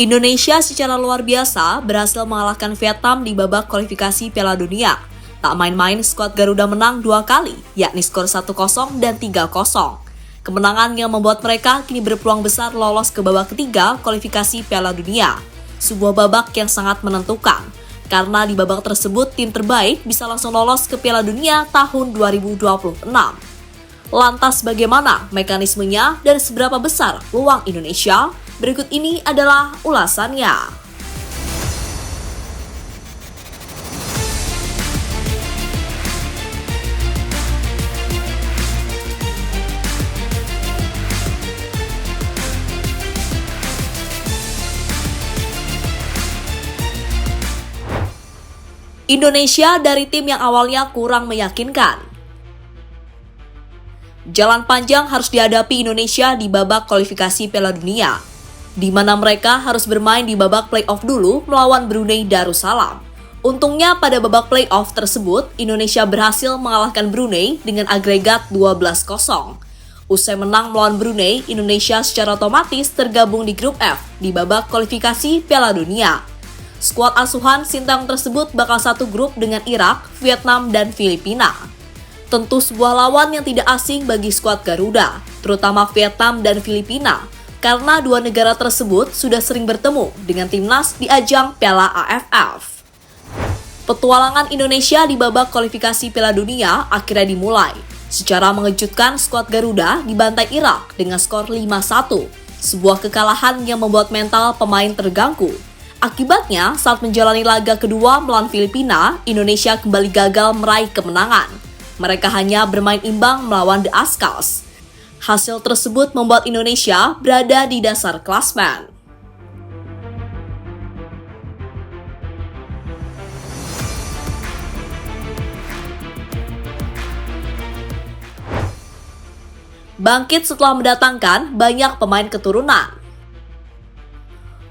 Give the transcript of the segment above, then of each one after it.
Indonesia secara luar biasa berhasil mengalahkan Vietnam di babak kualifikasi Piala Dunia. Tak main-main, skuad Garuda menang 2 kali, yakni skor 1-0 dan 3-0. Kemenangan yang membuat mereka kini berpeluang besar lolos ke babak ketiga kualifikasi Piala Dunia. Sebuah babak yang sangat menentukan, karena di babak tersebut tim terbaik bisa langsung lolos ke Piala Dunia tahun 2026. Lantas bagaimana mekanismenya dan seberapa besar peluang Indonesia? Berikut ini adalah ulasannya. Indonesia dari tim yang awalnya kurang meyakinkan. Jalan panjang harus dihadapi Indonesia di babak kualifikasi Piala Dunia, di mana mereka harus bermain di babak playoff dulu melawan Brunei Darussalam. Untungnya pada babak playoff tersebut, Indonesia berhasil mengalahkan Brunei dengan agregat 12-0. Usai menang melawan Brunei, Indonesia secara otomatis tergabung di grup F di babak kualifikasi Piala Dunia. Skuad asuhan Sintayong tersebut bakal satu grup dengan Irak, Vietnam, dan Filipina. Tentu sebuah lawan yang tidak asing bagi skuad Garuda, terutama Vietnam dan Filipina, karena dua negara tersebut sudah sering bertemu dengan timnas di ajang Piala AFF. Petualangan Indonesia di babak kualifikasi Piala Dunia akhirnya dimulai. Secara mengejutkan, skuad Garuda dibantai Irak dengan skor 5-1, sebuah kekalahan yang membuat mental pemain terganggu. Akibatnya, saat menjalani laga kedua melawan Filipina, Indonesia kembali gagal meraih kemenangan. Mereka hanya bermain imbang melawan The Azkals. Hasil tersebut membuat Indonesia berada di dasar klasmen. Bangkit setelah mendatangkan banyak pemain keturunan.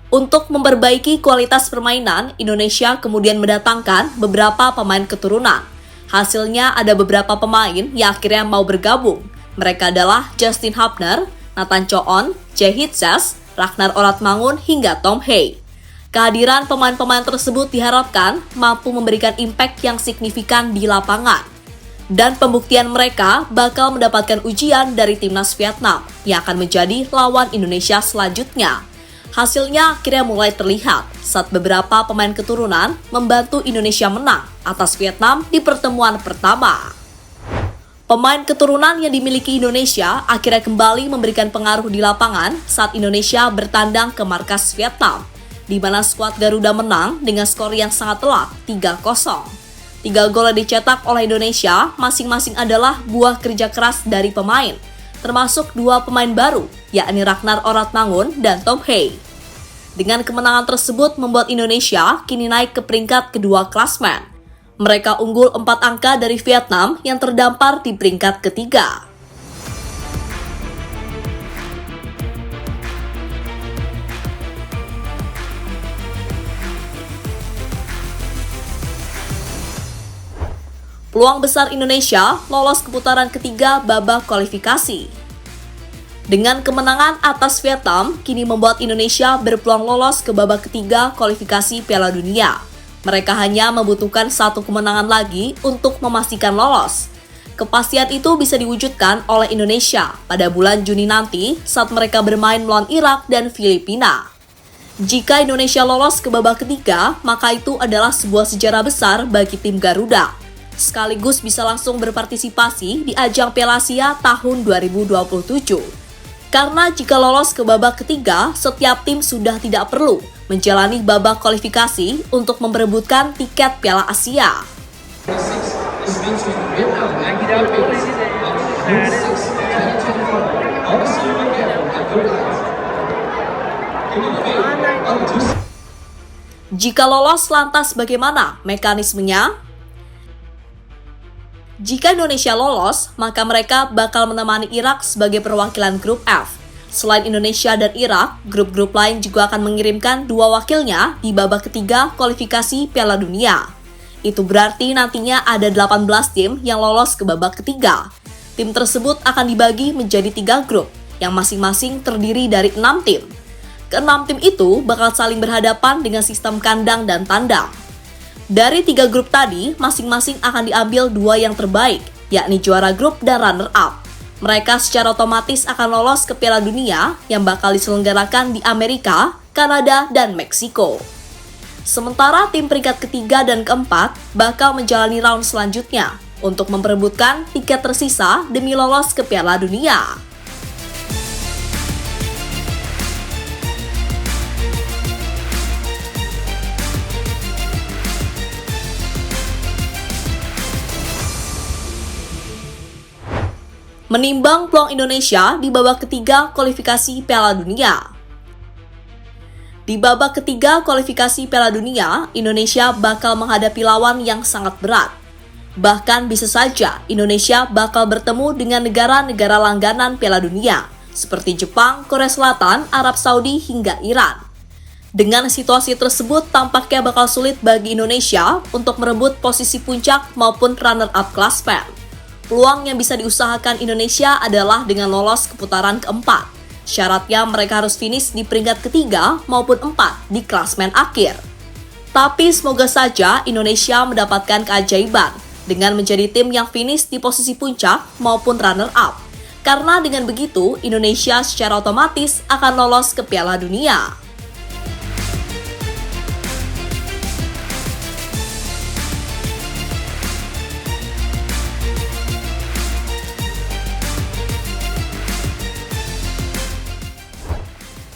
Untuk memperbaiki kualitas permainan, Indonesia kemudian mendatangkan beberapa pemain keturunan. Hasilnya ada beberapa pemain yang akhirnya mau bergabung. Mereka adalah Justin Hubner, Nathan Choon, Jae Hee-seok, Ragnar Oratmangun, hingga Tom Hye. Kehadiran pemain-pemain tersebut diharapkan mampu memberikan impact yang signifikan di lapangan. Dan pembuktian mereka bakal mendapatkan ujian dari timnas Vietnam yang akan menjadi lawan Indonesia selanjutnya. Hasilnya akhirnya mulai terlihat saat beberapa pemain keturunan membantu Indonesia menang atas Vietnam di pertemuan pertama. Pemain keturunan yang dimiliki Indonesia akhirnya kembali memberikan pengaruh di lapangan saat Indonesia bertandang ke markas Vietnam, di mana skuad Garuda menang dengan skor yang sangat telak 3-0. 3 gol yang dicetak oleh Indonesia masing-masing adalah buah kerja keras dari pemain, termasuk 2 pemain baru, yakni Ragnar Oratmangun dan Tom Hye. Dengan kemenangan tersebut membuat Indonesia kini naik ke peringkat kedua klasmen. Mereka unggul 4 angka dari Vietnam yang terdampar di peringkat ketiga. Peluang besar Indonesia lolos ke putaran ketiga babak kualifikasi. Dengan kemenangan atas Vietnam, kini membuat Indonesia berpeluang lolos ke babak ketiga kualifikasi Piala Dunia. Mereka hanya membutuhkan 1 kemenangan lagi untuk memastikan lolos. Kepastian itu bisa diwujudkan oleh Indonesia pada bulan Juni nanti saat mereka bermain melawan Irak dan Filipina. Jika Indonesia lolos ke babak ketiga, maka itu adalah sebuah sejarah besar bagi tim Garuda. Sekaligus bisa langsung berpartisipasi di ajang Piala Asia tahun 2027. Karena jika lolos ke babak ketiga, setiap tim sudah tidak perlu menjalani babak kualifikasi untuk memperebutkan tiket Piala Asia. Jika lolos, lantas bagaimana mekanismenya? Jika Indonesia lolos, maka mereka bakal menemani Irak sebagai perwakilan grup F. Selain Indonesia dan Irak, grup-grup lain juga akan mengirimkan 2 wakilnya di babak ketiga kualifikasi Piala Dunia. Itu berarti nantinya ada 18 tim yang lolos ke babak ketiga. Tim tersebut akan dibagi menjadi 3 grup, yang masing-masing terdiri dari 6 tim. Keenam tim itu bakal saling berhadapan dengan sistem kandang dan tandang. Dari 3 grup tadi, masing-masing akan diambil 2 yang terbaik, yakni juara grup dan runner-up. Mereka secara otomatis akan lolos ke Piala Dunia yang bakal diselenggarakan di Amerika, Kanada, dan Meksiko. Sementara tim peringkat ketiga dan keempat bakal menjalani round selanjutnya untuk memperebutkan tiket tersisa demi lolos ke Piala Dunia. Menimbang peluang Indonesia di babak ketiga kualifikasi Piala Dunia. Di babak ketiga kualifikasi Piala Dunia, Indonesia bakal menghadapi lawan yang sangat berat. Bahkan bisa saja Indonesia bakal bertemu dengan negara-negara langganan Piala Dunia, seperti Jepang, Korea Selatan, Arab Saudi, hingga Iran. Dengan situasi tersebut, tampaknya bakal sulit bagi Indonesia untuk merebut posisi puncak maupun runner-up klasmen. Peluang yang bisa diusahakan Indonesia adalah dengan lolos ke putaran keempat. Syaratnya mereka harus finish di peringkat ketiga maupun 4 di klasmen akhir. Tapi semoga saja Indonesia mendapatkan keajaiban dengan menjadi tim yang finish di posisi puncak maupun runner-up. Karena dengan begitu, Indonesia secara otomatis akan lolos ke Piala Dunia.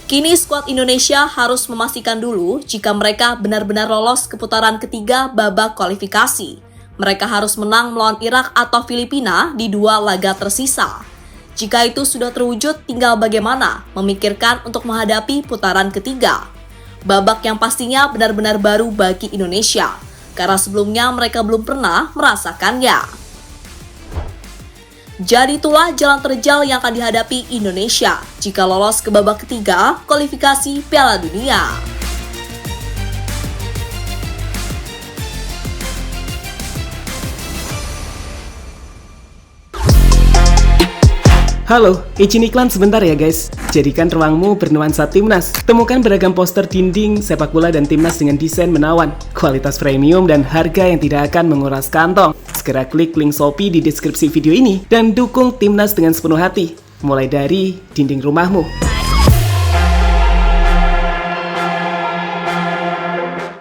Kini skuad Indonesia harus memastikan dulu jika mereka benar-benar lolos ke putaran ketiga babak kualifikasi. Mereka harus menang melawan Irak atau Filipina di 2 laga tersisa. Jika itu sudah terwujud, tinggal bagaimana memikirkan untuk menghadapi putaran ketiga. Babak yang pastinya benar-benar baru bagi Indonesia, karena sebelumnya mereka belum pernah merasakannya. Jadi itulah jalan terjal yang akan dihadapi Indonesia jika lolos ke babak ketiga kualifikasi Piala Dunia. Halo, izin iklan sebentar ya guys. Jadikan ruangmu bernuansa timnas. Temukan beragam poster dinding, sepak bola dan timnas dengan desain menawan, kualitas premium dan harga yang tidak akan menguras kantong. Segera klik link Shopee di deskripsi video ini dan dukung timnas dengan sepenuh hati. Mulai dari dinding rumahmu.